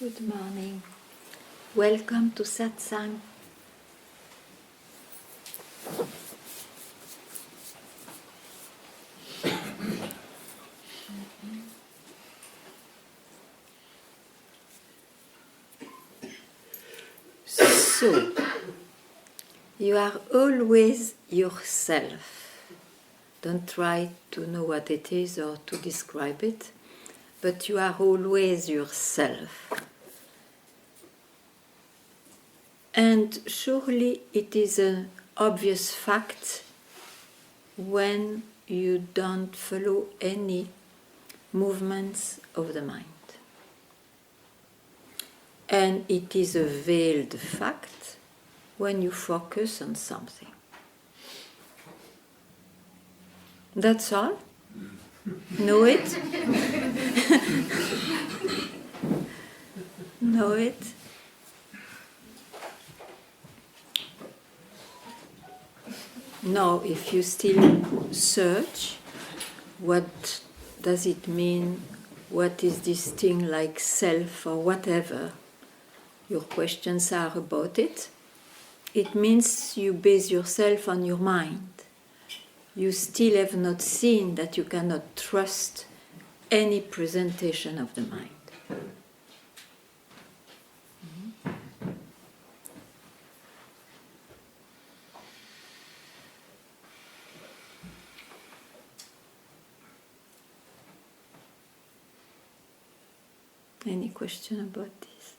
Good morning. Welcome to Satsang. So, you are always yourself. Don't try to know what it is or to describe it, but you are always yourself. And surely it is an obvious fact when you don't follow any movements of the mind. And it is a veiled fact when you focus on something. That's all? Know it? Know it? Now, if you still search, what does it mean? What is this thing like self or whatever? Your questions are about it. It means you base yourself on your mind. You still have not seen that you cannot trust any presentation of the mind. Any question about this?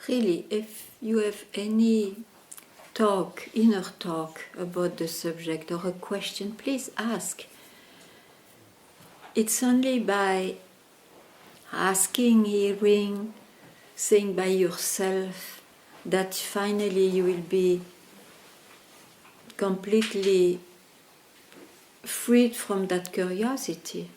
Really, if you have any talk, inner talk about the subject or a question, please ask. It's only by asking, hearing, saying by yourself that finally you will be completely freed from that curiosity.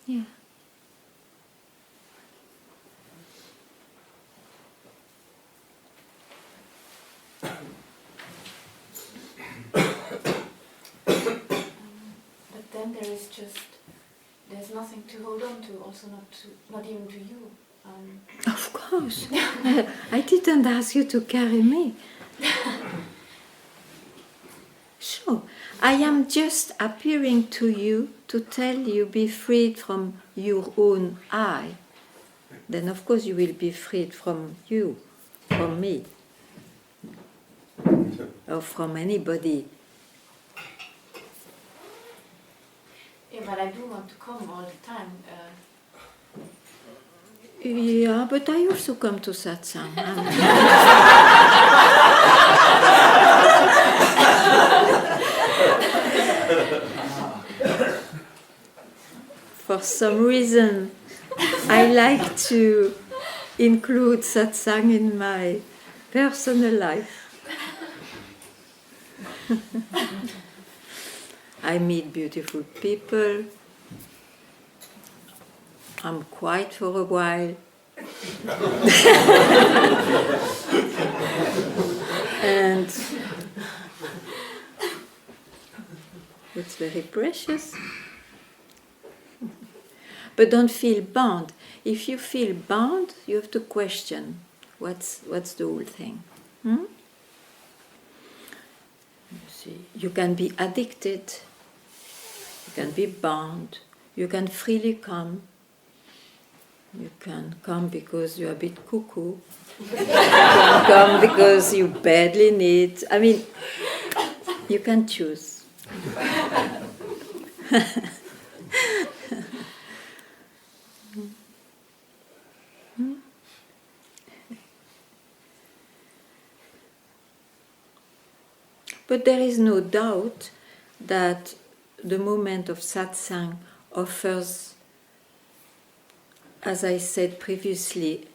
Yeah. But then there's nothing to hold on to, also not even to you. Of course. I didn't ask you to carry me. Sure. I am just appearing to you to tell you be freed from your own I. Then of course you will be freed from you, from me, or from anybody. Yeah, but I do want to come all the time. Yeah, but I also come to satsang. For some reason, I like to include satsang in my personal life. I meet beautiful people. I'm quiet for a while. very precious. But don't feel bound. If you feel bound, you have to question what's the whole thing. You see, you can be addicted, you can be bound, you can freely come. You can come because you're a bit cuckoo. You can come because you badly need. I mean, you can choose. But there is no doubt that the moment of satsang offers, as I said previously,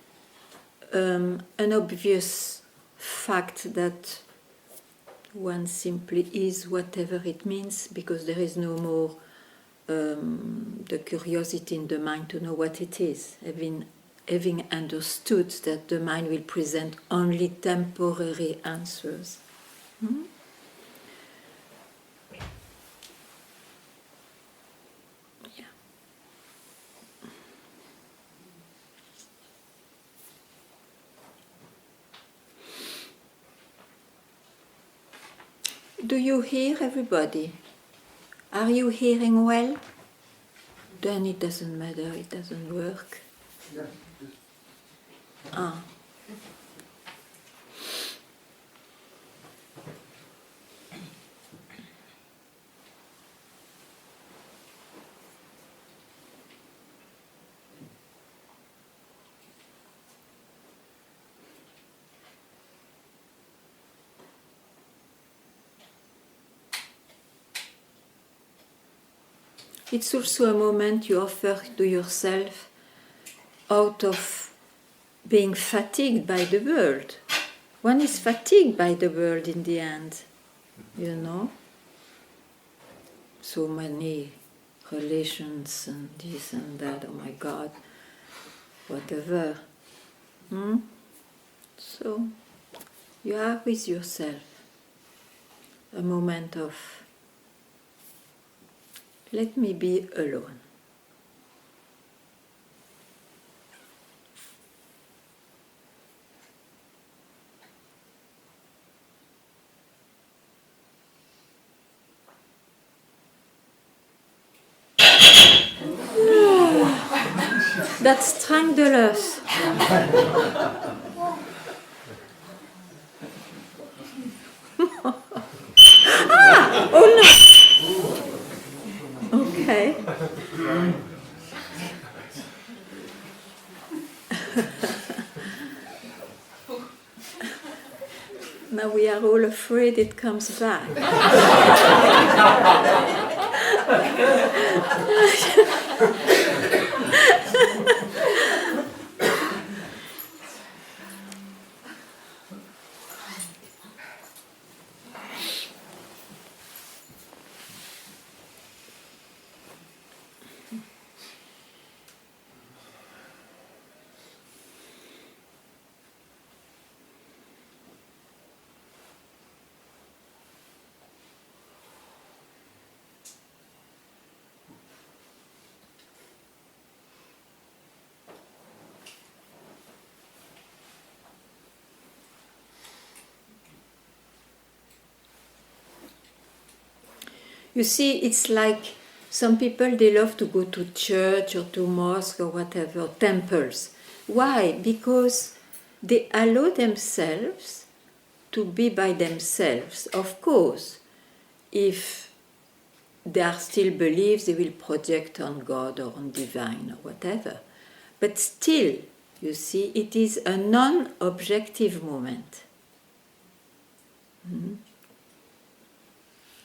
an obvious fact that one simply is whatever it means, because there is no more the curiosity in the mind to know what it is, having understood that the mind will present only temporary answers. Do you hear everybody? Are you hearing well? Then it doesn't matter, it doesn't work. Yeah. Ah. It's also a moment you offer to yourself out of being fatigued by the world. One is fatigued by the world in the end, you know. So many relations and this and that, oh my God, whatever. So you are with yourself, a moment of let me be alone. That's strangulous. Oh no! Okay. Now we are all afraid it comes back. You see, it's like some people, they love to go to church or to mosque or whatever, temples. Why? Because they allow themselves to be by themselves. Of course, if there are still beliefs, they will project on God or on divine or whatever. But still, you see, it is a non-objective moment.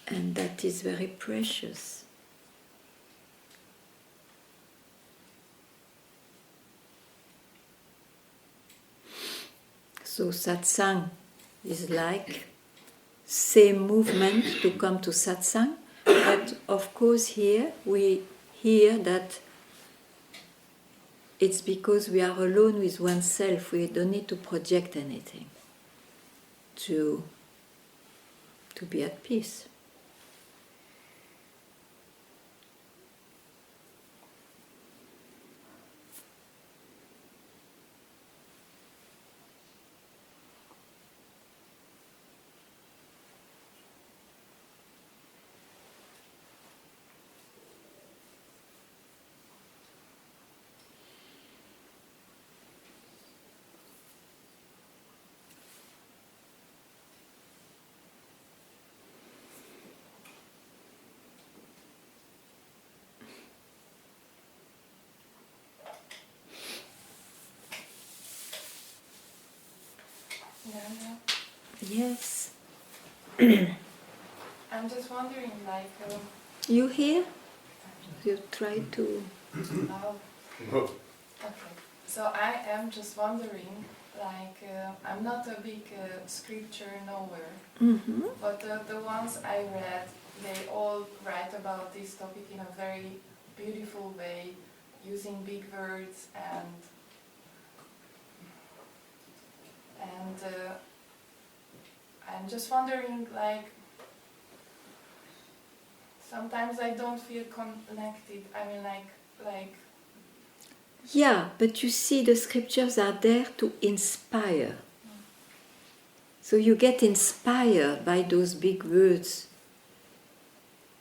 And that is very precious. So satsang is like same movement to come to satsang, but of course here we hear that it's because we are alone with oneself. We don't need to project anything to be at peace. Yeah. Yes. I'm just wondering, like, You hear? You try to... oh, okay. So I am just wondering, like, I'm not a big scripture knower, Mm-hmm. but the ones I read, they all write about this topic in a very beautiful way, using big words and I'm just wondering, like, sometimes I don't feel connected. I mean, like. Yeah, but you see, the scriptures are there to inspire. So you get inspired by those big words.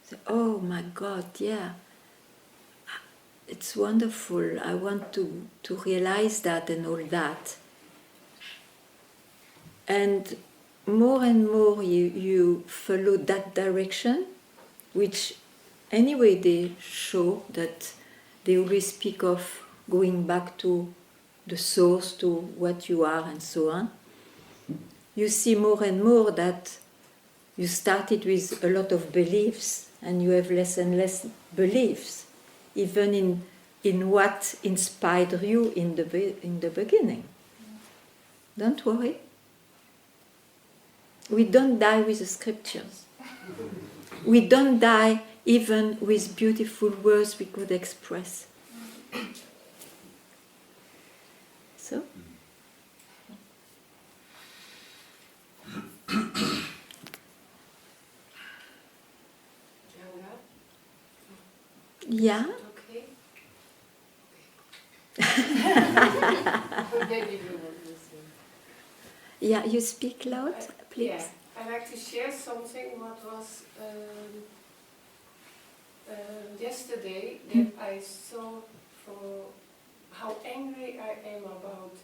So, oh my God, yeah. It's wonderful. I want to realize that and all that. And more you follow that direction, which anyway they show that they always speak of going back to the source, to what you are and so on. You see more and more that you started with a lot of beliefs and you have less and less beliefs, even in what inspired you in the beginning. Don't worry. We don't die with the scriptures. We don't die even with beautiful words we could express. So? Yeah? Okay. Yeah, you speak loud, please. Yeah, I'd like to share something what was yesterday that I saw for how angry I am about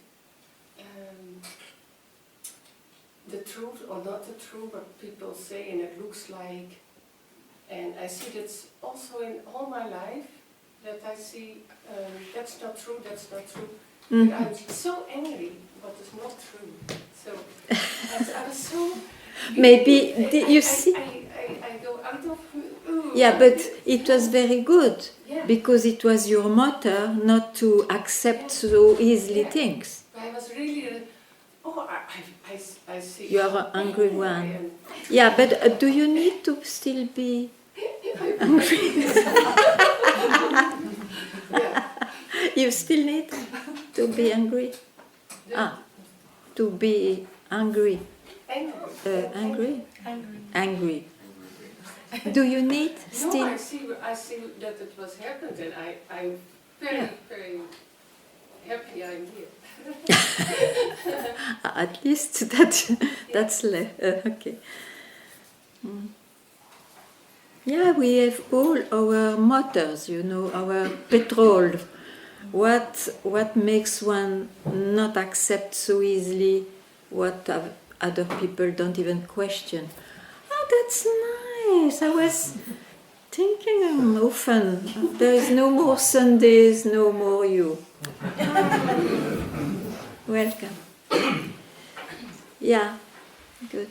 the truth or not the truth, but people say and it looks like, and I see that's also in all my life, that I see that's not true, that's not true. Mm-hmm. And I'm so angry, but it's not true. So I was so... Maybe you see... I go out of... Yeah, but it was very good, yeah. Because it was your motto not to accept so easily things. I was really... I see... You are an angry one. Yeah, but do you need to still be angry? Yeah. You still need to be angry? To be angry. Angry? Angry. Do you need still? No, I see that it was happened, and I'm very, very happy I'm here. At least that's okay. Yeah, we have all our motors, our petrol. What makes one not accept so easily what other people don't even question? Oh, that's nice. I was thinking often, there is no more Sundays, no more you. Welcome. Yeah, good.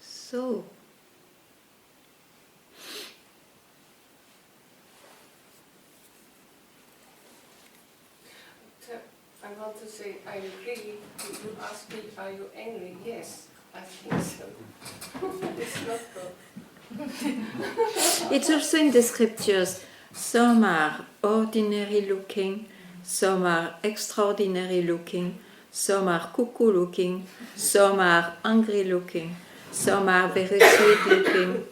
So, I want to say, I agree. You ask me, are you angry? Yes, I think so. It's not good. it's also in the scriptures. Some are ordinary looking, some are extraordinary looking, some are cuckoo looking, some are angry looking, some are very sweet looking.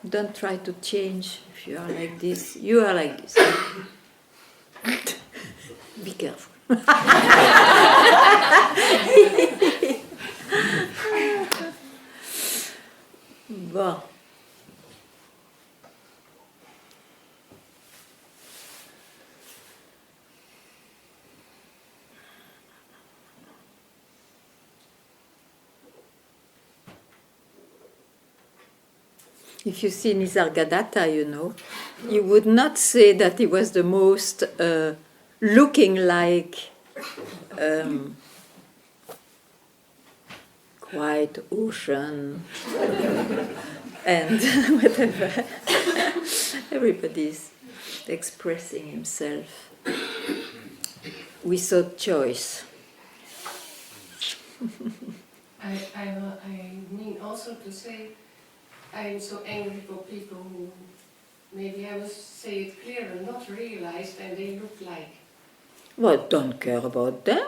Don't try to change if you are like this. You are like this. Be careful. Bon. If you see Nisargadatta, you know, you would not say that he was the most looking like quiet ocean and whatever. Everybody's expressing himself without choice. I mean also to say I'm so angry for people who maybe I will say it clearer, not realized, and they look like. Well, don't care about them.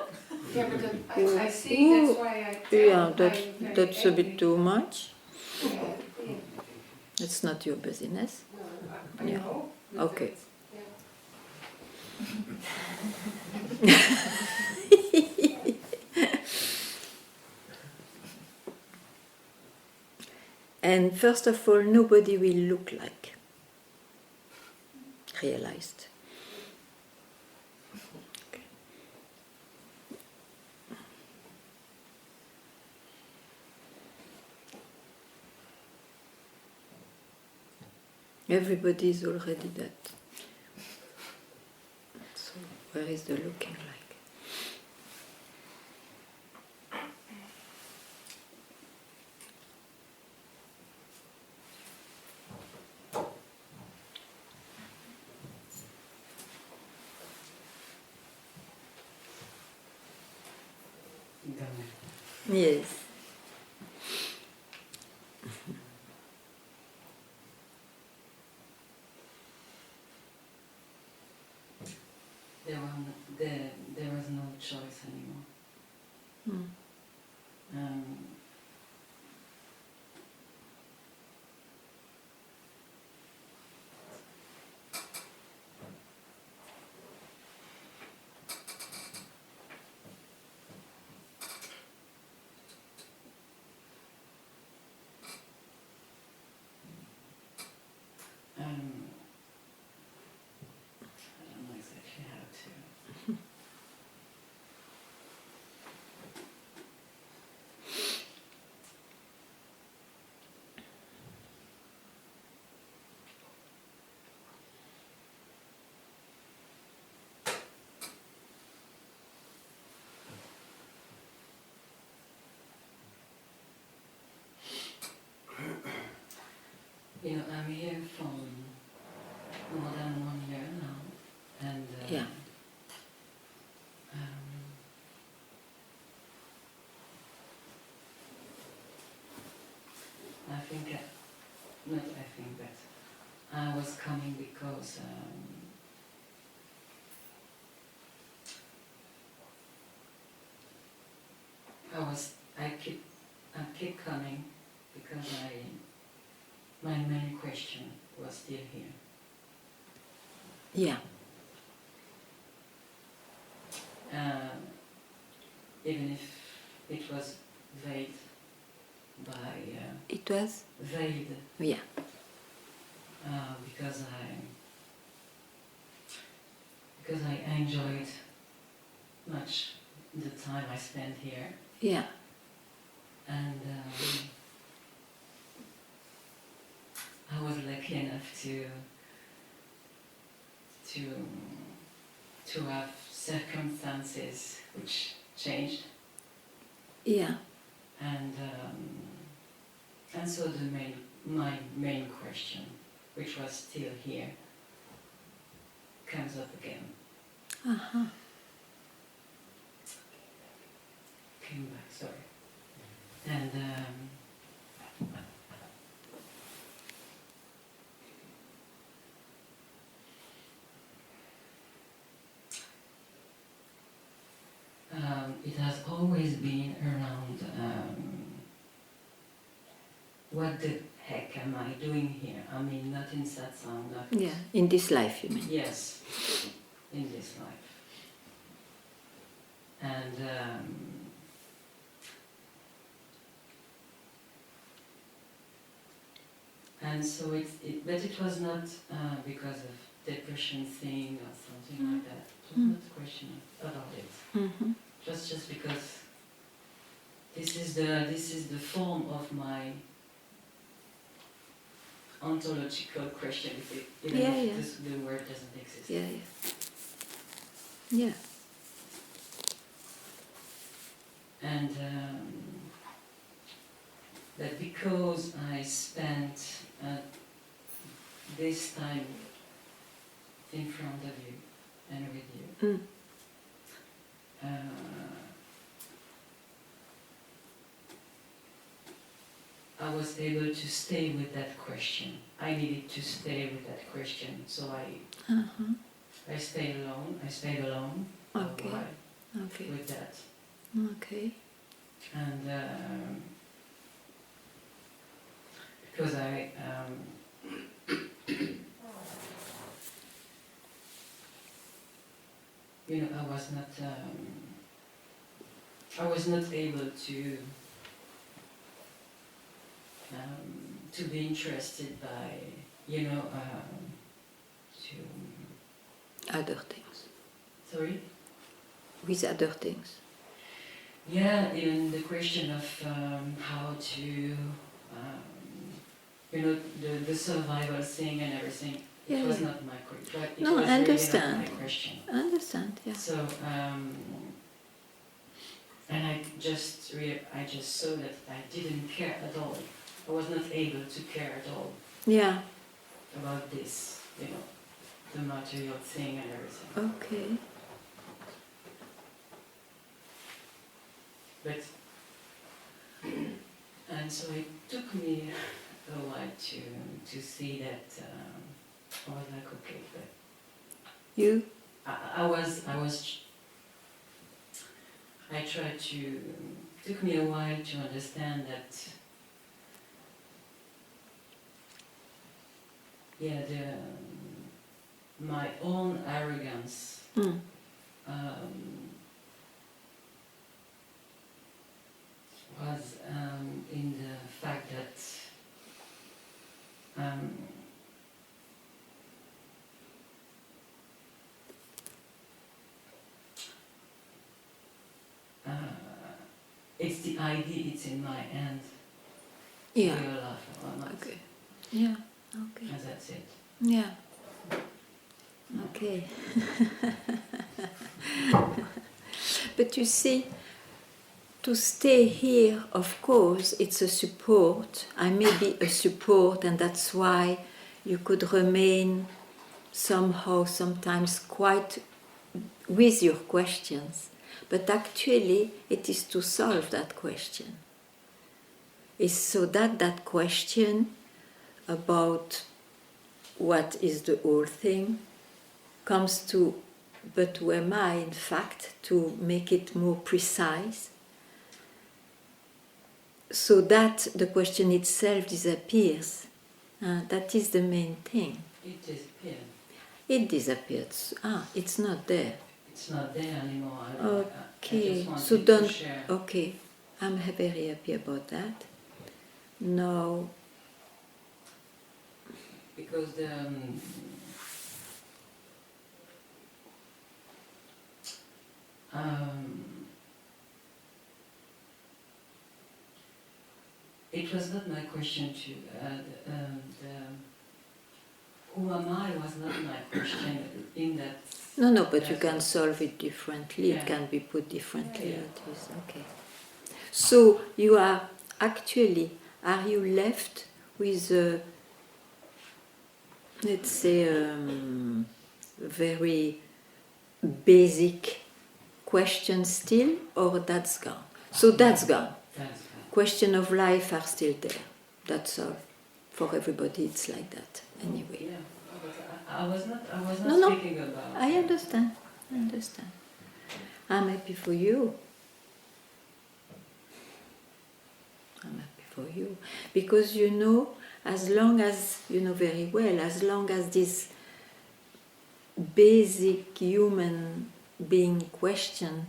Yeah, but I see, that's why I tell. Yeah, I'm that's very a bit angry. too much. Yeah. It's not your business. No, I Yeah. know. but Okay. that's- And first of all, nobody will look like realized. Okay. Everybody is already that. So where is the looking like? Yes. There was no choice anymore. Mm. I don't know exactly how to. You know, I'm here for more than 1 year now, and Yeah. I think, not I think, but I was coming because I keep coming because my main question was still here. Yeah. Even if it was veiled by It was? veiled Yeah. because I enjoyed much the time I spent here, Yeah. and I was lucky enough to have circumstances which changed, Yeah. and so my main question, which was still here, comes up again. Uh-huh. Came back, sorry. And it has always been around what the heck am I doing here? I mean, not in satsang, not... Yeah, in this life, you mean? Yes, in this life. And so but it was not because of depression thing or something like that. It was not a question about it. Mm-hmm. Just because this is the form of my ontological question, even if the word doesn't exist. Yeah, yeah. Yeah. And that because I spent this time in front of you and with you, I was able to stay with that question. I needed to stay with that question, so I stayed alone. I stayed alone for a while with that. Okay. And because I was not able to be interested by, Other things. Sorry? With other things. Yeah, even the question of how to, the survival thing and everything. Yeah, it was yeah. not my question. It No, was I really understand. not my question. I understand, yeah. So, and I just saw that I didn't care at all. I was not able to care at all Yeah. about this, the material thing and everything. Okay. But, and so it took me a while to see that I was like, okay, but You? I tried to, it took me a while to understand that, my own arrogance was in the fact that it's the idea, it's in my hand. Yeah. Real life or not. Okay. Yeah. Okay. And that's it. Yeah. Okay. But you see, to stay here, of course, it's a support. I may be a support, and that's why you could remain somehow sometimes quite with your questions. But actually, it is to solve that question. It's so that that question about what is the whole thing comes to, but who am I, in fact, to make it more precise, so that the question itself disappears. That is the main thing. It disappeared. It disappeared. It's not there. It's not there anymore. Okay, I just wanted so don't. to share. Okay, I'm very happy about that. Now, Because it was not my question to who am I was not my question in that. no, but you can solve it differently. Yeah. It can be put differently. Yeah. It is okay. So you are actually, are you left with a, let's say, very basic question still, or that's gone? So that's gone. That's Question of life are still there. That's all. For everybody, it's like that anyway. yeah. But I was not No. speaking about. I understand. I'm happy for you. for you. Because you know, as long as, you know very well, as long as this basic human being question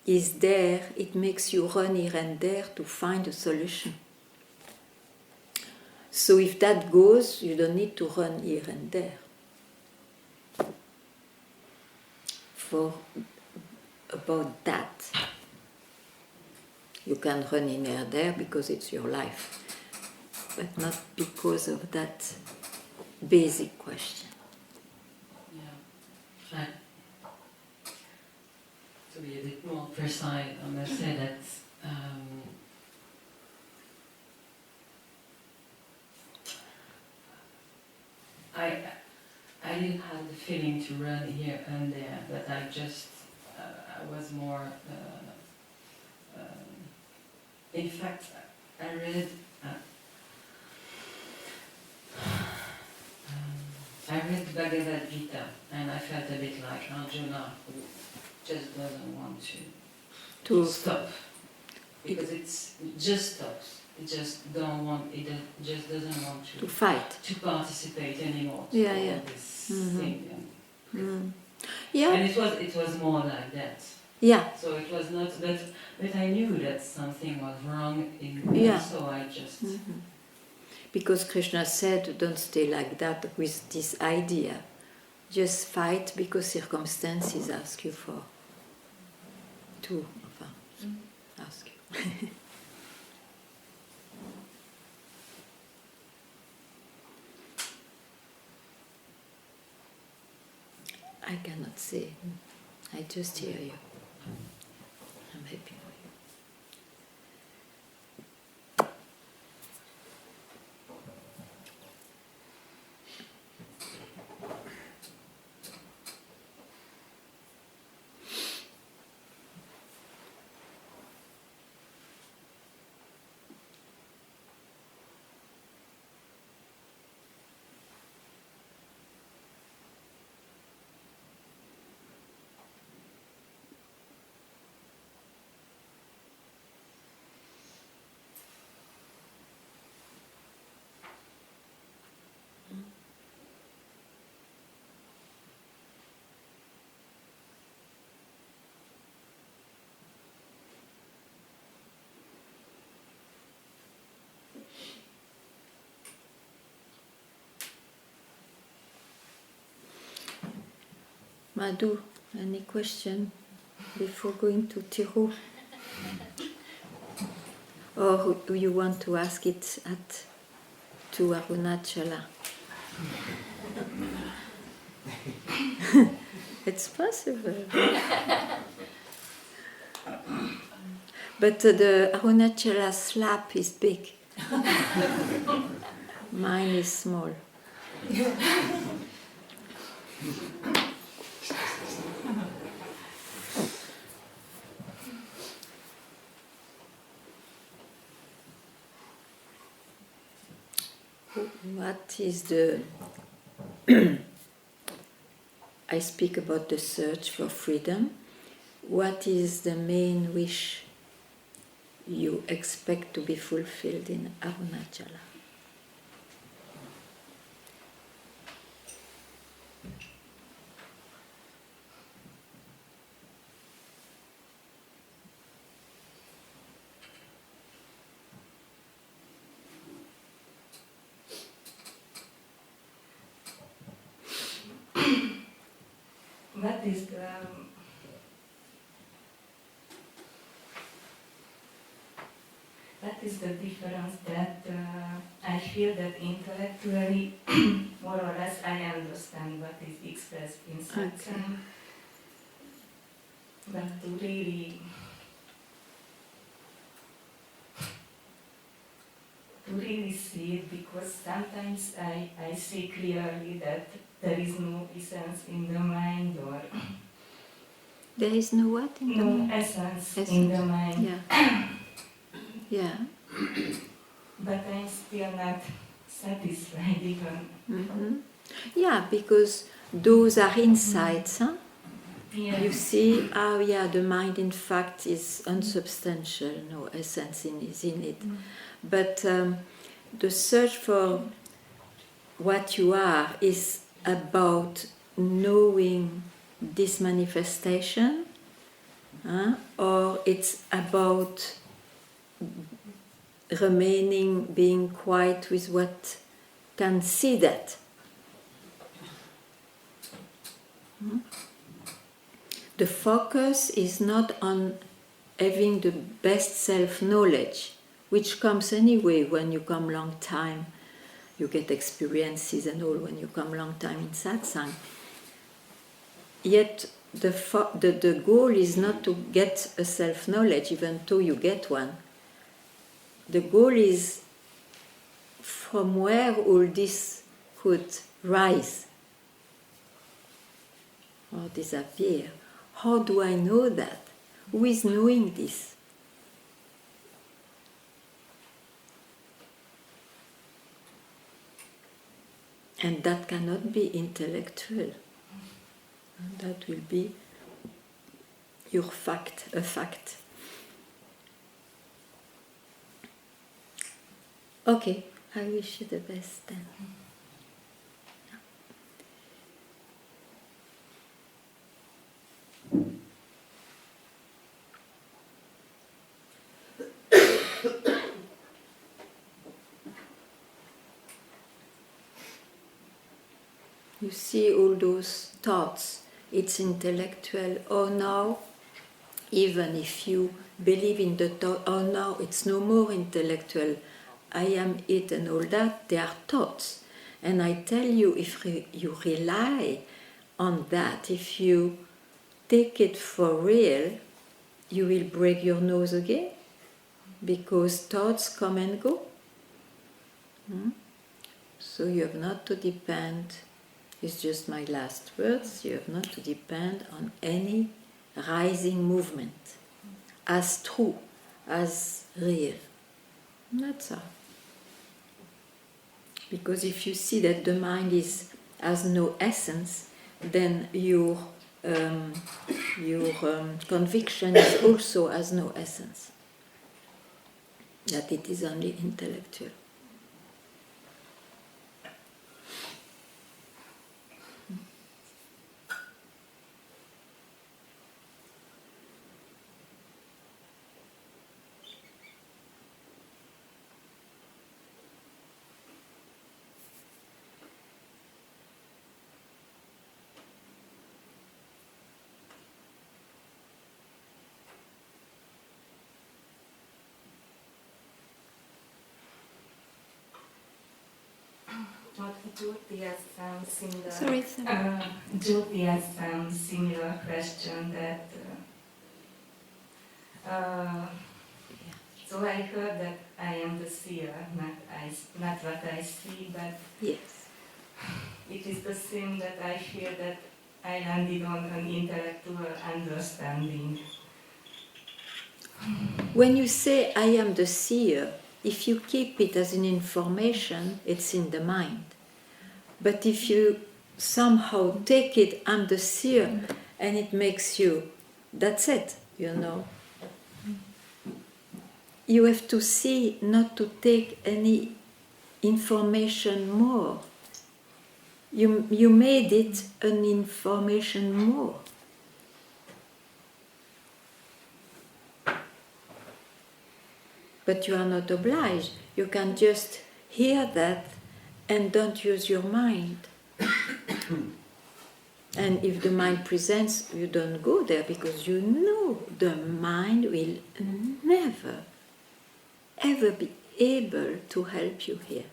is there, it makes you run here and there to find a solution. So if that goes, you don't need to run here and there. For about that, you can run in here and there because it's your life, but not because of that basic question. Yeah. To be a bit more precise, I must say that I didn't have the feeling to run here and there, but I was more. In fact, I read the Bhagavad Gita, and I felt a bit like Arjuna, who just doesn't want to stop, because it just stops. It just don't want. It just doesn't want to fight, to participate anymore. Yeah, to yeah. all this thing. Yeah. And it was more like that. Yeah. So it was not, but I knew that something was wrong in me, Yeah. so I just. Because Krishna said, don't stay like that with this idea. Just fight because circumstances ask you for to ask you. I cannot say. I just hear you. I'm happy for you. Madhu, any question before going to Thiru? Or do you want to ask it to Arunachala? It's possible. But the Arunachala slap is big. Mine is small. What is the... I speak about the search for freedom. What is the main wish you expect to be fulfilled in Arunachala? What is the difference that I feel that intellectually, more or less, I understand what is expressed in satsang, but to really see it, because sometimes I see clearly that there is no essence in the mind, or there is no what in the mind? No essence in the mind. Yeah. Yeah. But I'm still not satisfied even. Mm-hmm. Yeah, because those are insights, huh? Yeah. You see how, the mind in fact is unsubstantial, no essence is in it. But the search for what you are is about knowing this manifestation, or it's about remaining, being quiet with what can see that. The focus is not on having the best self-knowledge, which comes anyway when you come long time. You get experiences and all when you come long time in satsang. Yet the goal is not to get a self-knowledge, even though you get one. The goal is from where all this could rise or disappear. How do I know that? Who is knowing this? And that cannot be intellectual. That will be your fact, a fact. Okay, I wish you the best then. You see all those thoughts, it's intellectual. Oh, now, even if you believe in the thought, oh, now it's no more intellectual, I am it and all that, they are thoughts. And I tell you, if you rely on that, if you take it for real, you will break your nose again, because thoughts come and go. So you have not to depend, it's just my last words, you have not to depend on any rising movement as true, as real. That's all. Because if you see that the mind has no essence, then your conviction is also has no essence. That it is only intellectual. Jyoti has some similar. Sorry. Jyoti has some similar question that. So I heard that I am the seer, not what I see, but Yes. it is the same that I feel that I landed on an intellectual understanding. When you say I am the seer, if you keep it as an information, it's in the mind. But if you somehow take it, I'm the seer, and it makes you, that's it, you know. You have to see not to take any information more. You made it an information more. But you are not obliged. You can just hear that and don't use your mind. And if the mind presents, you don't go there because you know the mind will never, ever be able to help you here.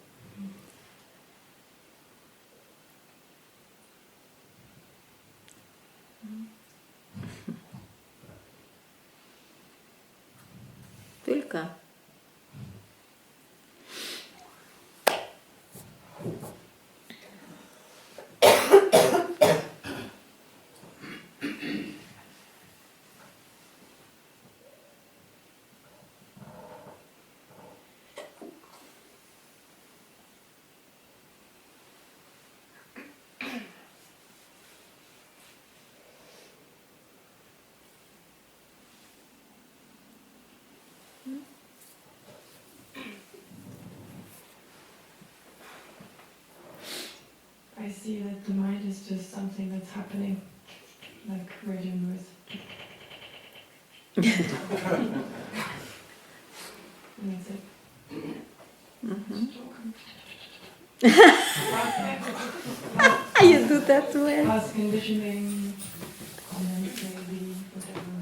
Tulka. see that the mind is just something that's happening, like radio noise. And that's it. You do that well. Past conditioning, comments maybe, whatever.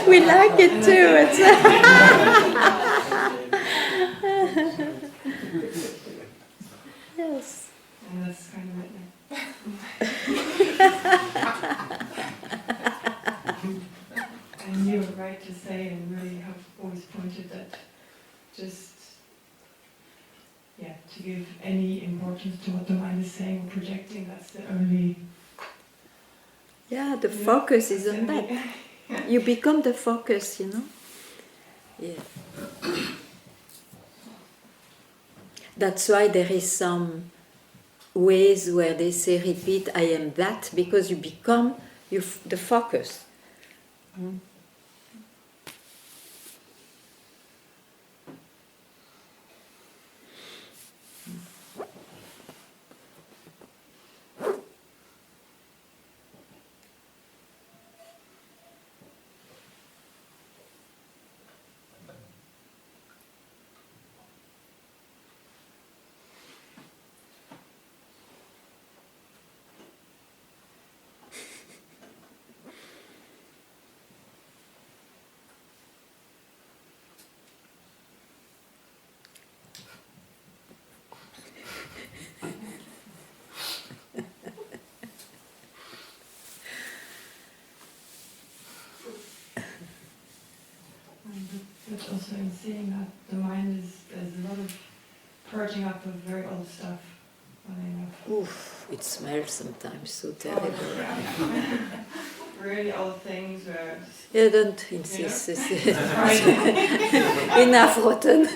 We like it too. Yes. And that's kind of it. And you were right to say, and really have always pointed that just, to give any importance to what the mind is saying or projecting, that's the only... Yeah, the focus is on that. You become the focus, you know? Yeah. That's why there is some ways where they say repeat I am that, because you become the focus. Mm. But also in seeing that the mind there's a lot of purging up of very old stuff. Oof, it smells sometimes so terrible. Really old things where... Yeah, don't insist. Yeah. Enough rotten.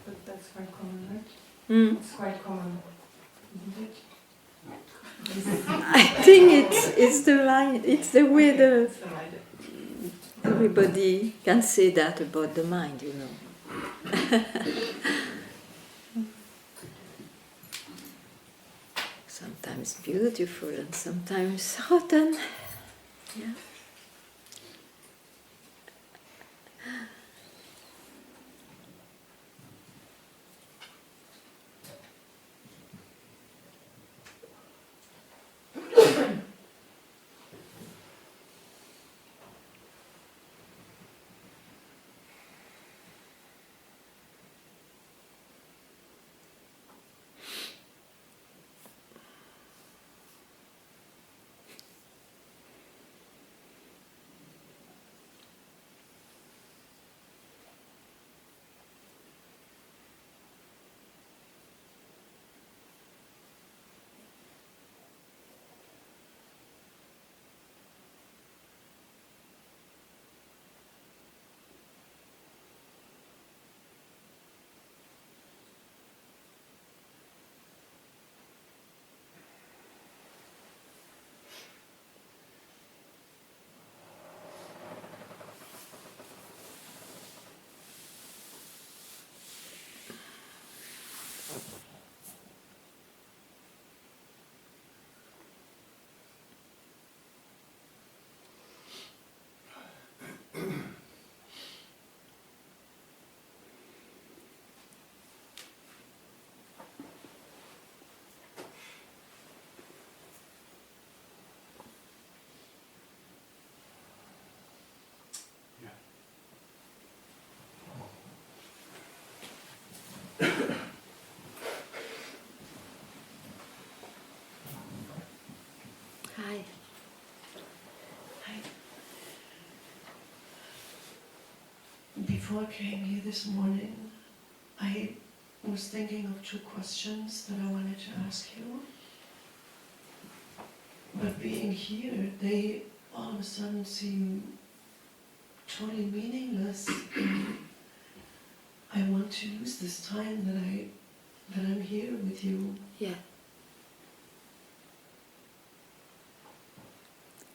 But that's quite common, right? Mm. It's quite common, isn't it? I think it's the line. It's the way It's the mind. everybody can say that about the mind, you know. Sometimes beautiful and sometimes rotten. Yeah. Hi. Before I came here this morning, I was thinking of two questions that I wanted to ask you. But being here, they all of a sudden seem totally meaningless. I want to use this time that I'm here with you. Yeah.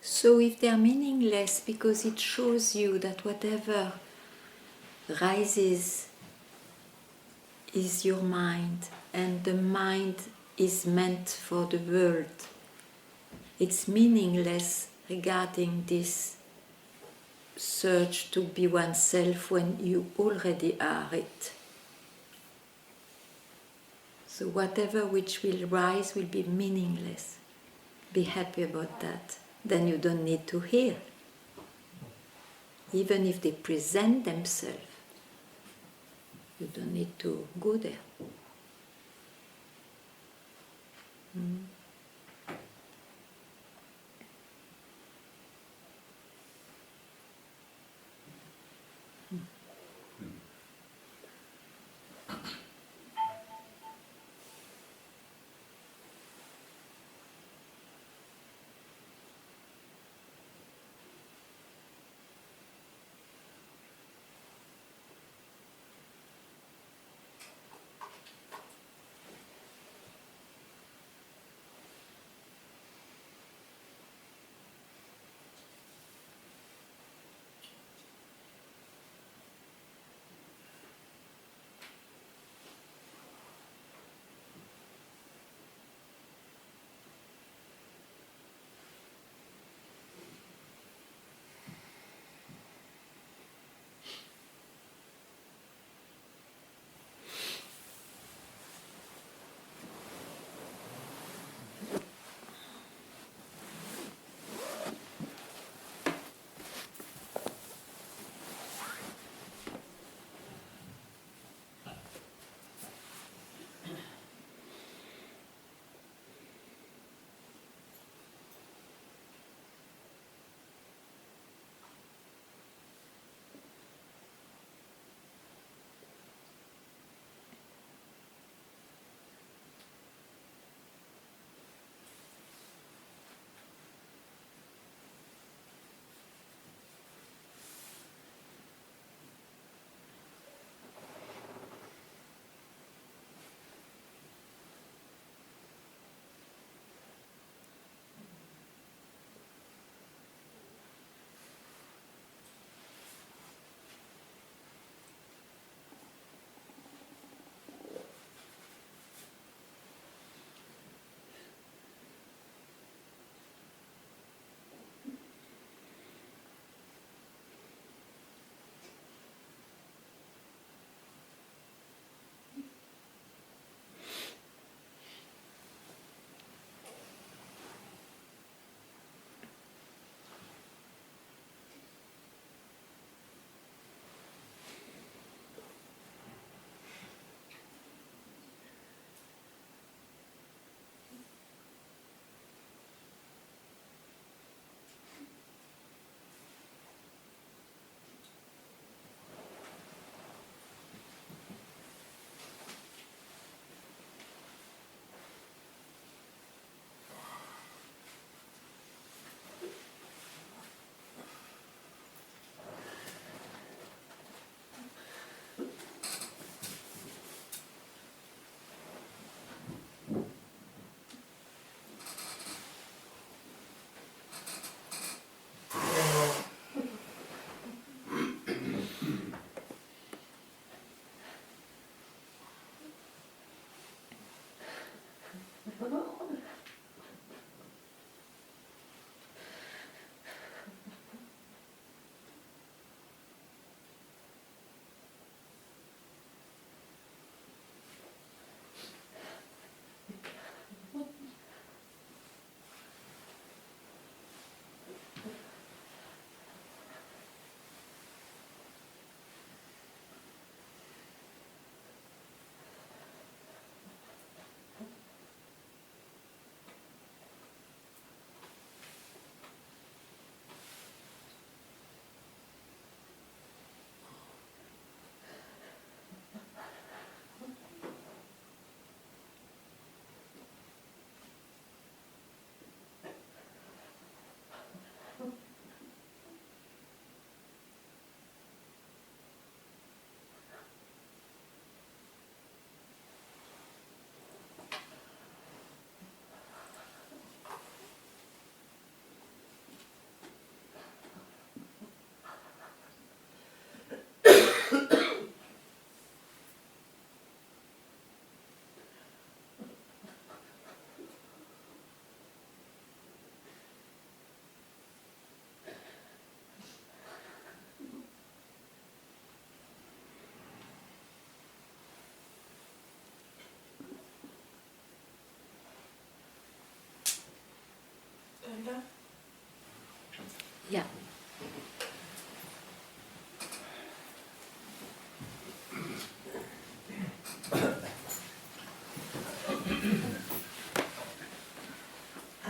So if they are meaningless because it shows you that whatever rises is your mind, and the mind is meant for the world, it's meaningless regarding this search to be oneself when you already are it. So whatever which will rise will be meaningless. Be happy about that. Then you don't need to hear. Even if they present themselves, you don't need to go there. Mm.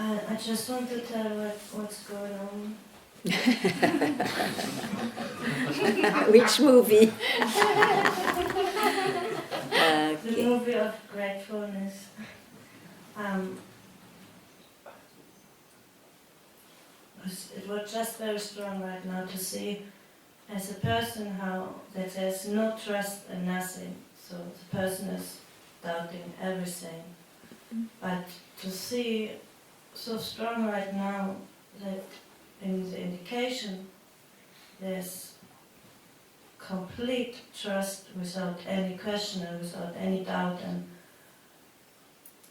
I just want to tell what's going on. Which movie? The movie of gratefulness. It was just very strong right now to see as a person how that there's no trust in nothing. So the person is doubting everything. But to see so strong right now that in the indication there's complete trust without any question and without any doubt, and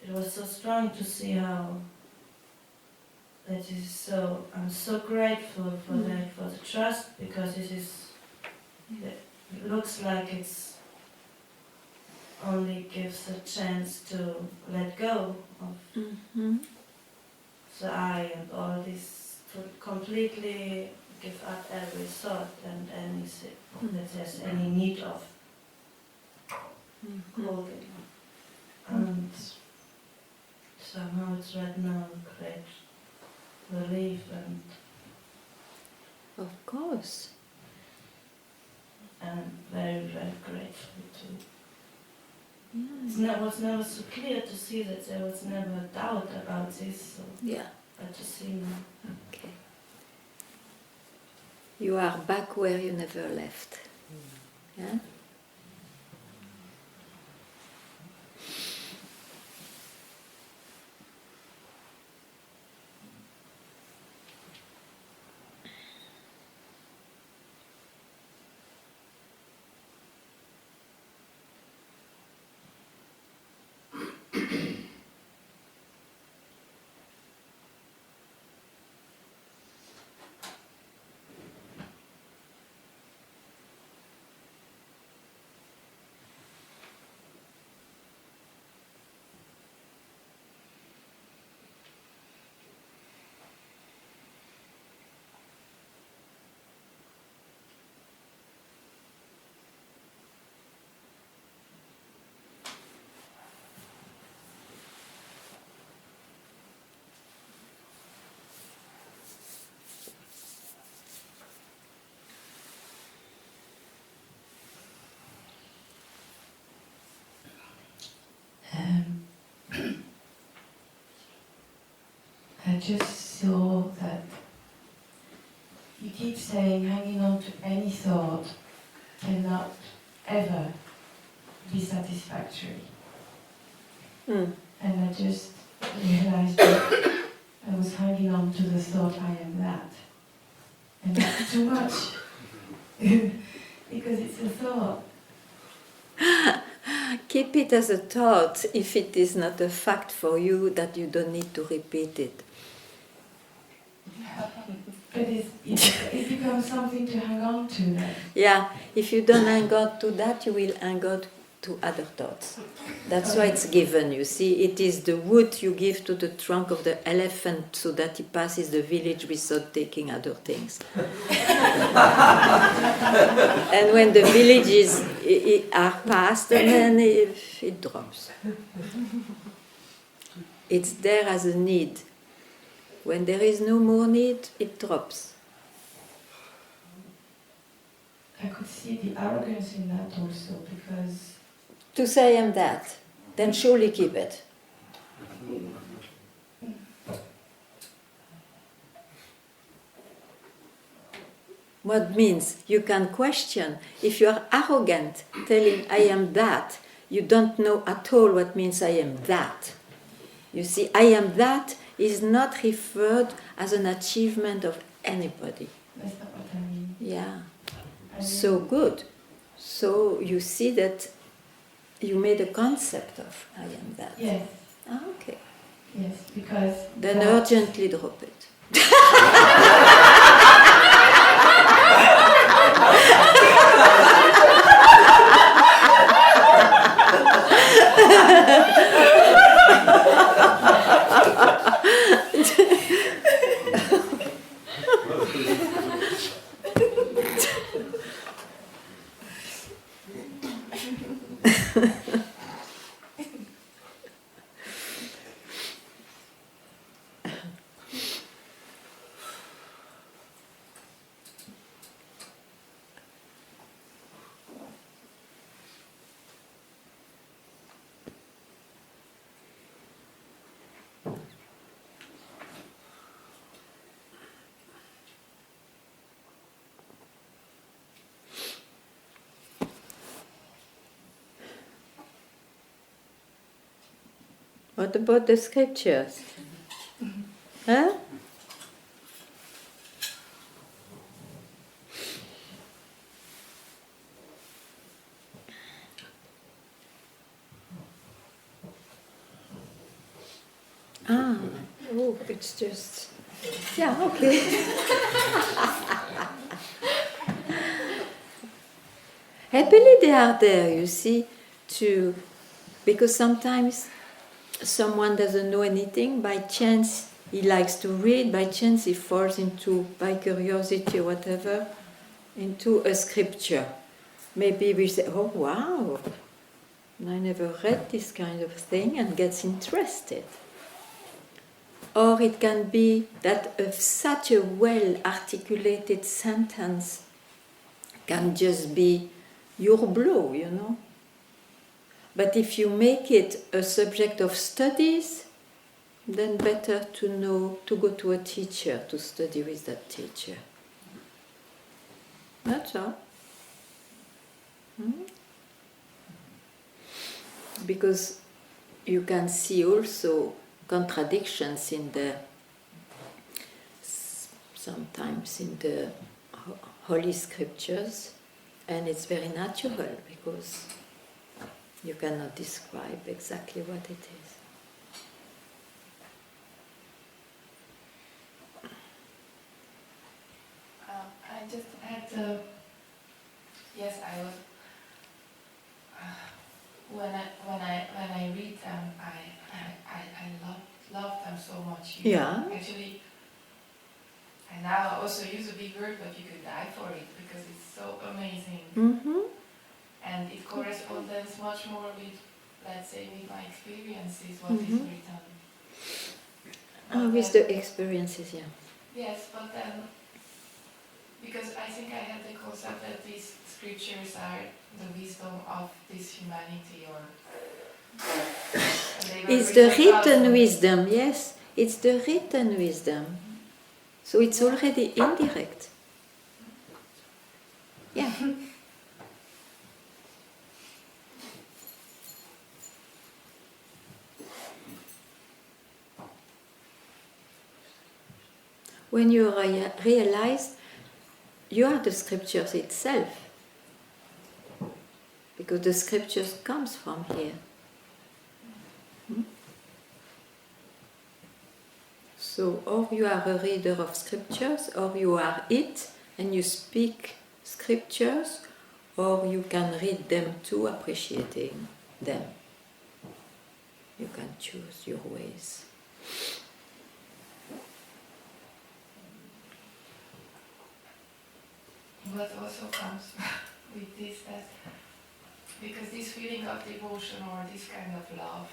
it was so strong to see how that is so. I'm so grateful for that, for the trust, because it looks like it's only gives a chance to let go of the I and all this, to completely give up every thought and anything that there's any need of holding. And somehow it's right now a great relief and Of course. I'm very, very grateful to. Yeah. It was never so clear to see that there was never a doubt about this. So, Yeah. but to see now. Okay. You are back where you never left. Yeah? I just saw that you keep saying hanging on to any thought cannot ever be satisfactory. And I just realized that I was hanging on to the thought I am that. And that's too much. Because it's a thought. Keep it as a thought if it is not a fact for you that you don't need to repeat it. But it becomes something to hang on to then. Yeah, if you don't hang on to that, you will hang on to other thoughts. That's why it's given, you see. It is the wood you give to the trunk of the elephant so that he passes the village without taking other things. And when the villages are passed, then it drops. It's there as a need. When there is no more need, it drops. I could see the arrogance in that also, because To say I am that, then surely keep it. What means you can question. If you are arrogant, telling I am that, you don't know at all what means I am that. You see, I am that is not referred as an achievement of anybody. that's not what I mean. Yeah. So good. So you see that you made a concept of I am that. Yes, Ah, okay. yes, because Then that- urgently drop it. What about the scriptures? Huh? Ah, oh, it's just, yeah, okay. Happily they are there, you see, because sometimes someone doesn't know anything, by chance he likes to read, by chance he falls into, by curiosity or whatever, into a scripture. Maybe we say, oh wow, I never read this kind of thing, and gets interested. Or it can be that such a well-articulated sentence can just be your blow, you know. But if you make it a subject of studies, then better to know, to go to a teacher, to study with that teacher. That's all. Because you can see also contradictions in sometimes in the Holy Scriptures, and it's very natural because you cannot describe exactly what it is. I just had yes, I was when I read them, I love them so much. Yeah. Actually, and now I also use a big word, but you could die for it because it's so amazing. Mm-hmm. And it corresponds much more with, let's say, with my experiences, what is written. With the experiences, yeah. Yes, but then, because I think I had the concept that these scriptures are the wisdom of this humanity, or it's the written wisdom, yes. It's the written wisdom. So it's already indirect. Yeah. When you realize you are the scriptures itself, because the scriptures comes from here. So, or you are a reader of scriptures, or you are it, and you speak scriptures, or you can read them too, appreciating them. You can choose your ways. What also comes with this, that because this feeling of devotion or this kind of love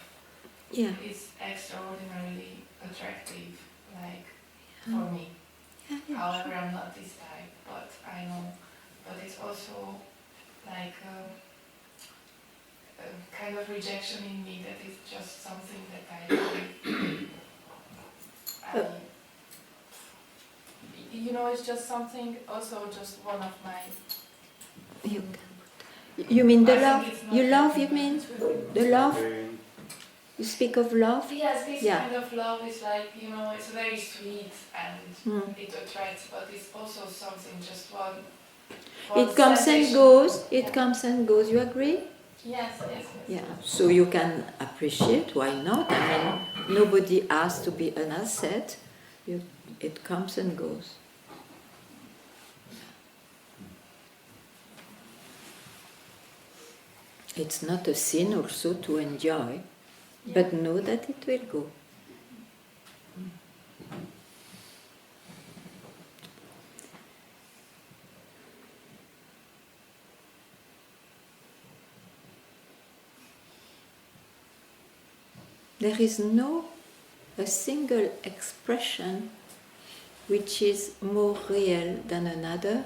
is extraordinarily attractive, like for me. However, I'm not this type, but I know. But it's also like a kind of rejection in me that is just something that you know, it's just something, also just one of my... You mean the love? You love, you mean? The love? You speak of love? Yes, this kind of love is like, you know, it's very sweet and it attracts, but it's also something, just one it comes sensation. and goes, it comes and goes, you agree? Yes. Yeah, so you can appreciate, why not? I mean, nobody asks to be an asset. It comes and goes. It's not a sin also to enjoy, but know that it will go. There is no a single expression which is more real than another,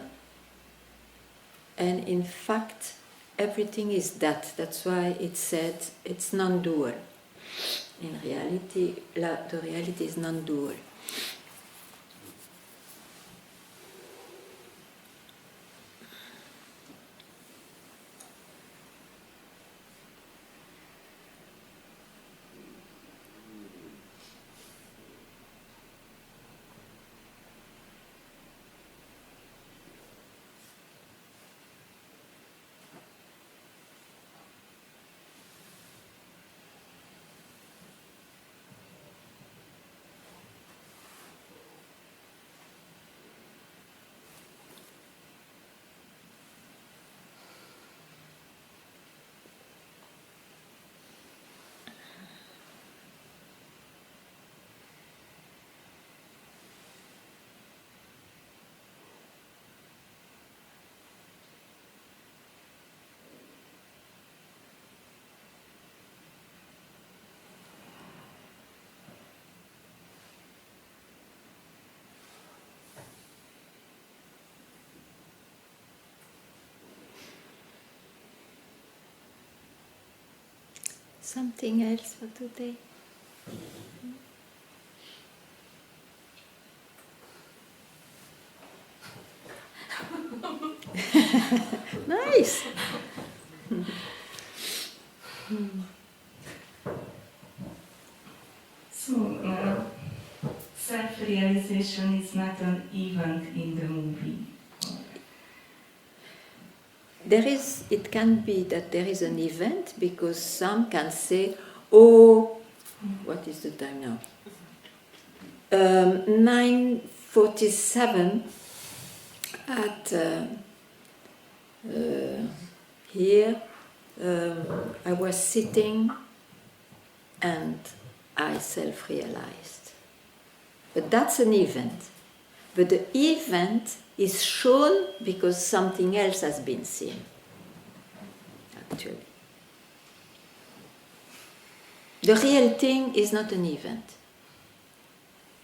and in fact everything is that. That's why it said it's non-dual. In reality, the reality is non-dual. Something else for today? Nice. So, self-realization is not an event in the movie. It can be that there is an event, because some can say, oh, what is the time now? 9:47 at here. I was sitting and I self-realized. But that's an event. But the event is shown because something else has been seen, actually. The real thing is not an event,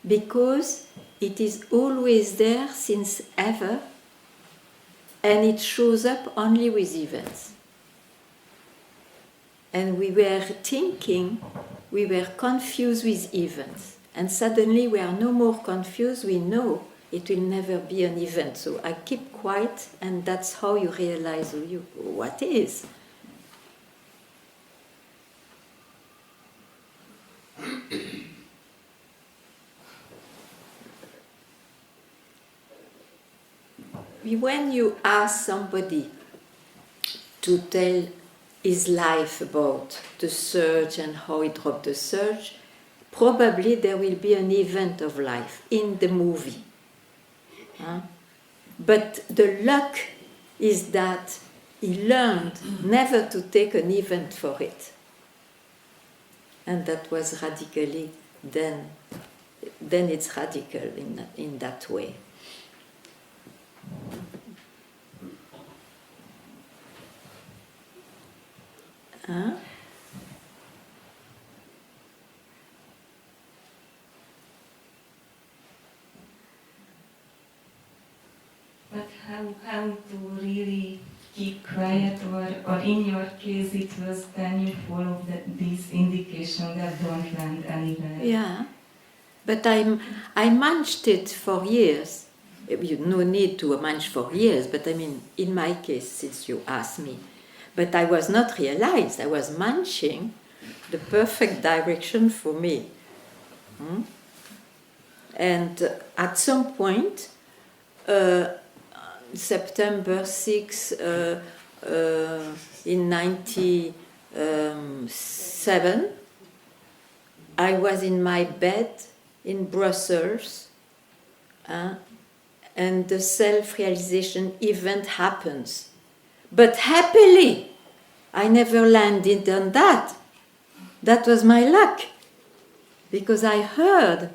because it is always there since ever, and it shows up only with events. And we were thinking, we were confused with events, and suddenly we are no more confused, we know it will never be an event. So I keep quiet, and that's how you realize what is. When you ask somebody to tell his life about the search and how he dropped the search, probably there will be an event of life in the movie. But the luck is that he learned never to take an event for it. And that was radically, then it's radical in that way. But how to really keep quiet, or in your case it was then you follow this indication that don't land anywhere. Yeah, but I managed it for years. You no need to manage for years, but I mean, in my case, since you asked me, but I was not realized. I was managing the perfect direction for me. And at some point, September 6 in 97, I was in my bed in Brussels, and the self-realization event happens. But happily, I never landed on that. That was my luck, because I heard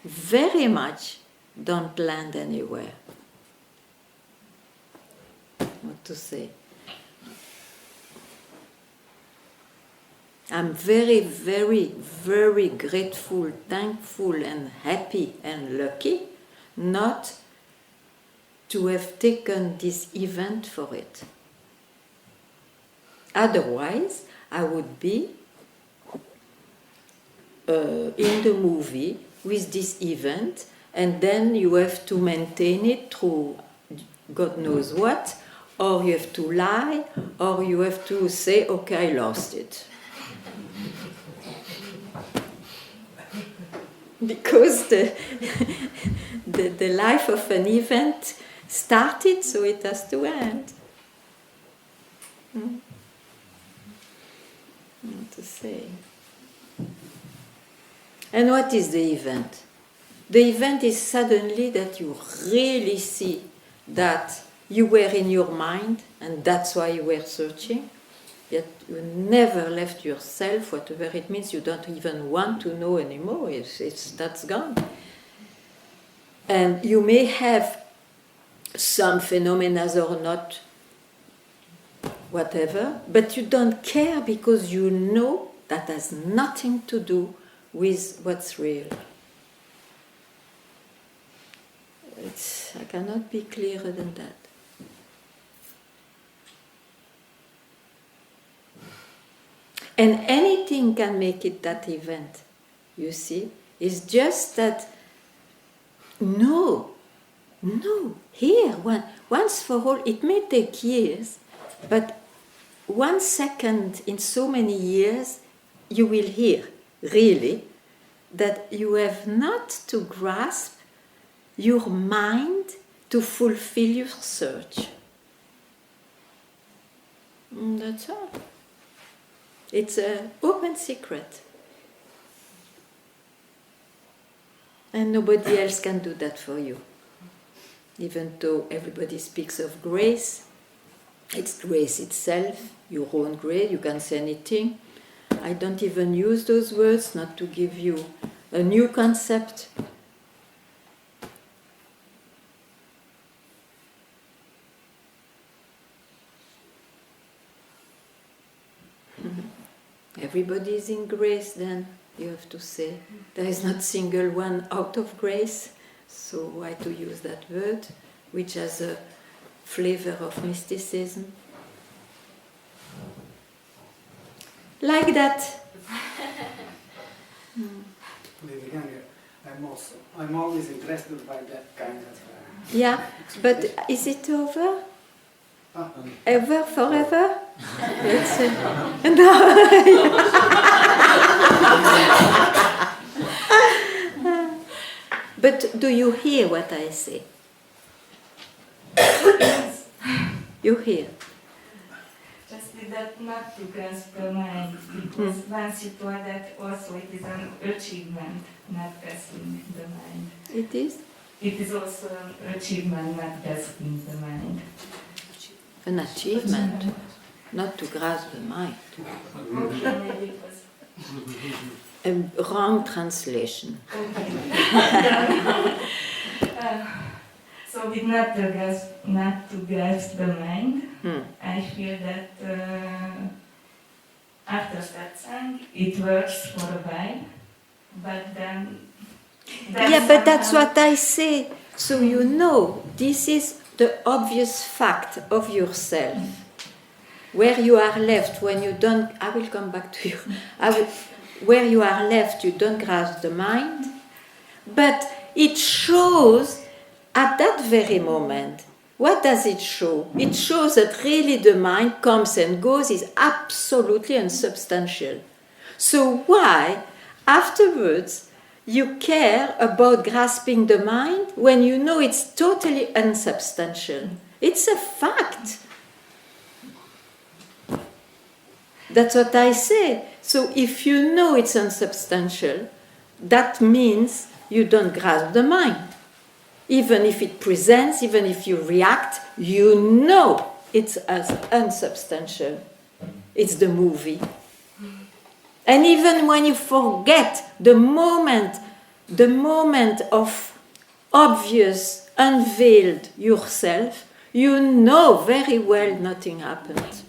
very much, don't land anywhere. What to say? I'm very, very, very grateful, thankful, and happy and lucky not to have taken this event for it. Otherwise, I would be in the movie with this event, and then you have to maintain it through God knows what, or you have to lie, or you have to say, okay, I lost it. Because the life of an event started, so it has to end. What to say? And what is the event? The event is suddenly that you really see that you were in your mind, and that's why you were searching. Yet you never left yourself, whatever it means. You don't even want to know anymore. That's gone. And you may have some phenomena or not, whatever, but you don't care, because you know that has nothing to do with what's real. I cannot be clearer than that. And anything can make it that event, you see. It's just that, no, here, once for all, it may take years, but 1 second in so many years, you will hear, really, that you have not to grasp your mind to fulfill your search. That's all. It's an open secret. And nobody else can do that for you. Even though everybody speaks of grace, it's grace itself, your own grace, you can say anything. I don't even use those words, not to give you a new concept. Everybody is in grace, then you have to say. There is not single one out of grace, so why to use that word, which has a flavor of mysticism? Like that. I'm always interested by that kind of. Yeah, but is it over? Ever, forever? Let's say. No. But do you hear what I say? You hear? Just with that not to grasp the mind, because once you told that also it is an achievement, not grasping the mind. It is? It is also an achievement, not grasping the mind. An achievement, not to grasp the mind. Okay, maybe it was. A wrong translation. Okay. So with not to grasp the mind, I feel that after satsang it works for a while, but then. Yeah, but that's what I say. So you know, this is the obvious fact of yourself. Where you are left when you don't, I will come back to you. Where you are left, you don't grasp the mind, but it shows at that very moment. What does it show? It shows that really the mind comes and goes, is absolutely unsubstantial. So why, afterwards, you care about grasping the mind when you know it's totally unsubstantial? It's a fact. That's what I say. So if you know it's unsubstantial, that means you don't grasp the mind. Even if it presents, even if you react, you know it's as unsubstantial. It's the movie. And even when you forget the moment of obvious, unveiled yourself, you know very well nothing happened.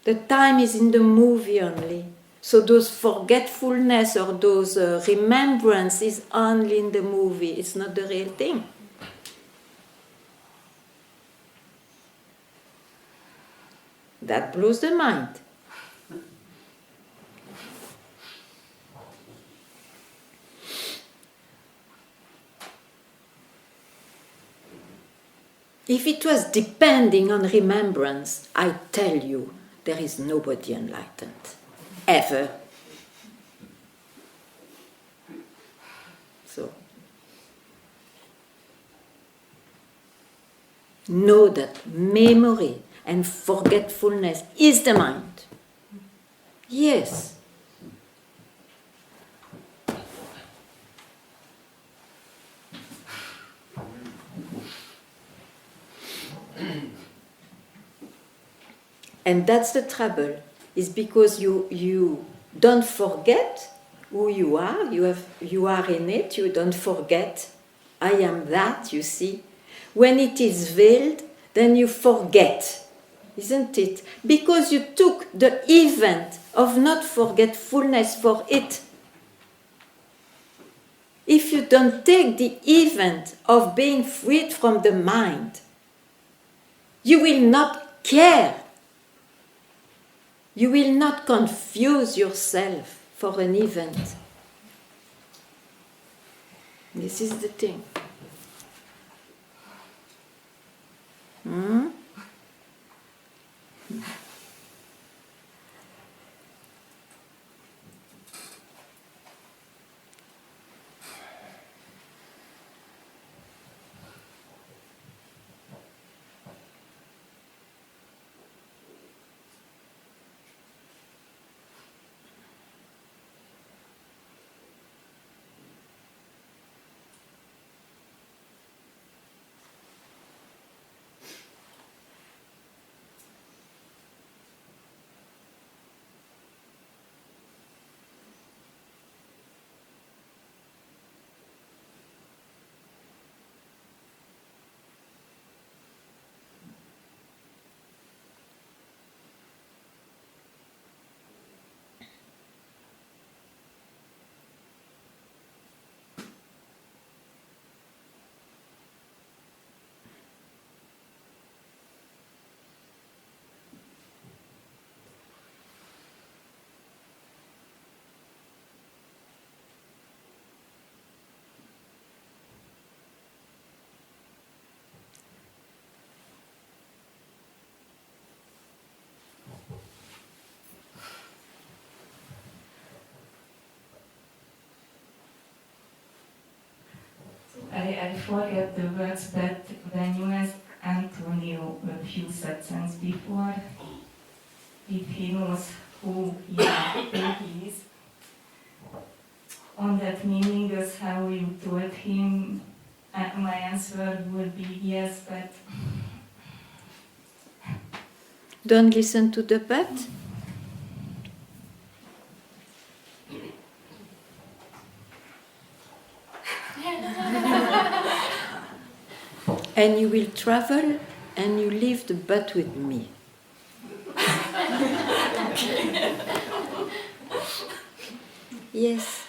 The time is in the movie only. So those forgetfulness or those remembrance is only in the movie. It's not the real thing. That blows the mind. If it was depending on remembrance, I tell you, there is nobody enlightened. Ever. So, know that memory and forgetfulness is the mind. Yes. And that's the trouble, is because you don't forget who you are, you are in it, you don't forget, I am that, you see. When it is veiled, then you forget, isn't it? Because you took the event of not forgetfulness for it. If you don't take the event of being freed from the mind, you will not care. You will not confuse yourself for an event. This is the thing. Hmm? I forget the words, but when you asked Antonio a few satsangs before, if he knows who he is, on that meaningless how you told him, my answer would be yes, but... Don't listen to the but. And you will travel and you leave the but with me. Yes.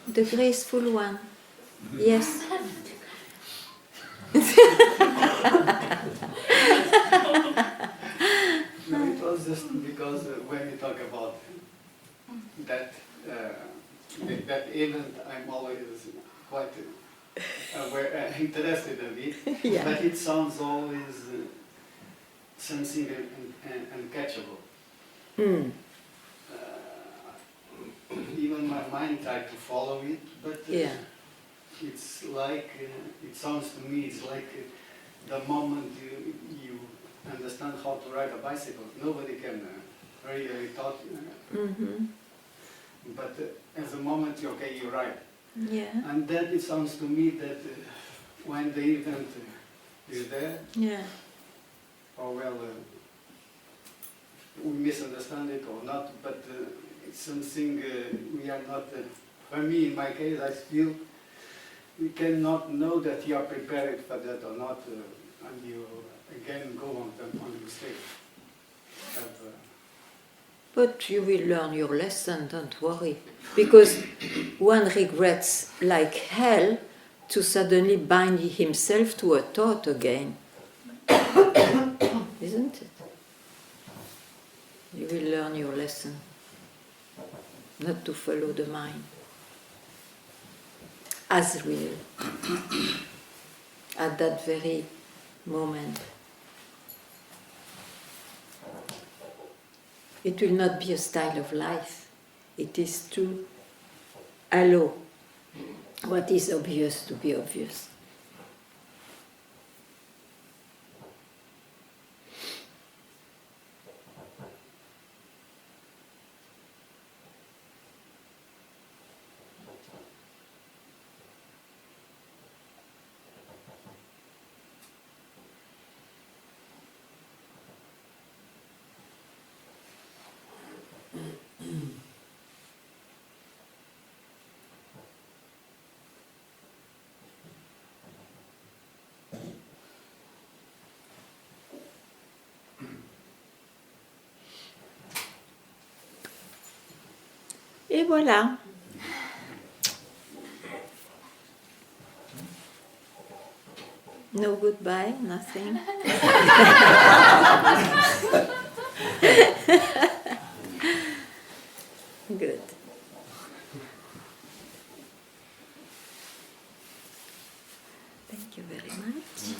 The graceful one. Yes. No, it was just because when you talk about that that event, I'm always quite interested in it, Yeah. but it sounds always something uncatchable. Mm. Even my mind tried to follow it, but Yeah. it's like, it sounds to me, it's like the moment you understand how to ride a bicycle. Nobody can really taught you. Mm-hmm. But as a moment, okay, you ride. Yeah. And then it sounds to me that when the event is there, Yeah. or well, we misunderstand it or not, but it's something we are not, for me in my case, I feel we cannot know that you are prepared for that or not, and you again go on the mistake. But you will learn your lesson, don't worry. Because one regrets like hell to suddenly bind himself to a thought again. Isn't it? You will learn your lesson. Not to follow the mind. As real. At that very moment. It will not be a style of life. It is to allow what is obvious to be obvious. Et voilà. No goodbye, nothing. Good. Thank you very much.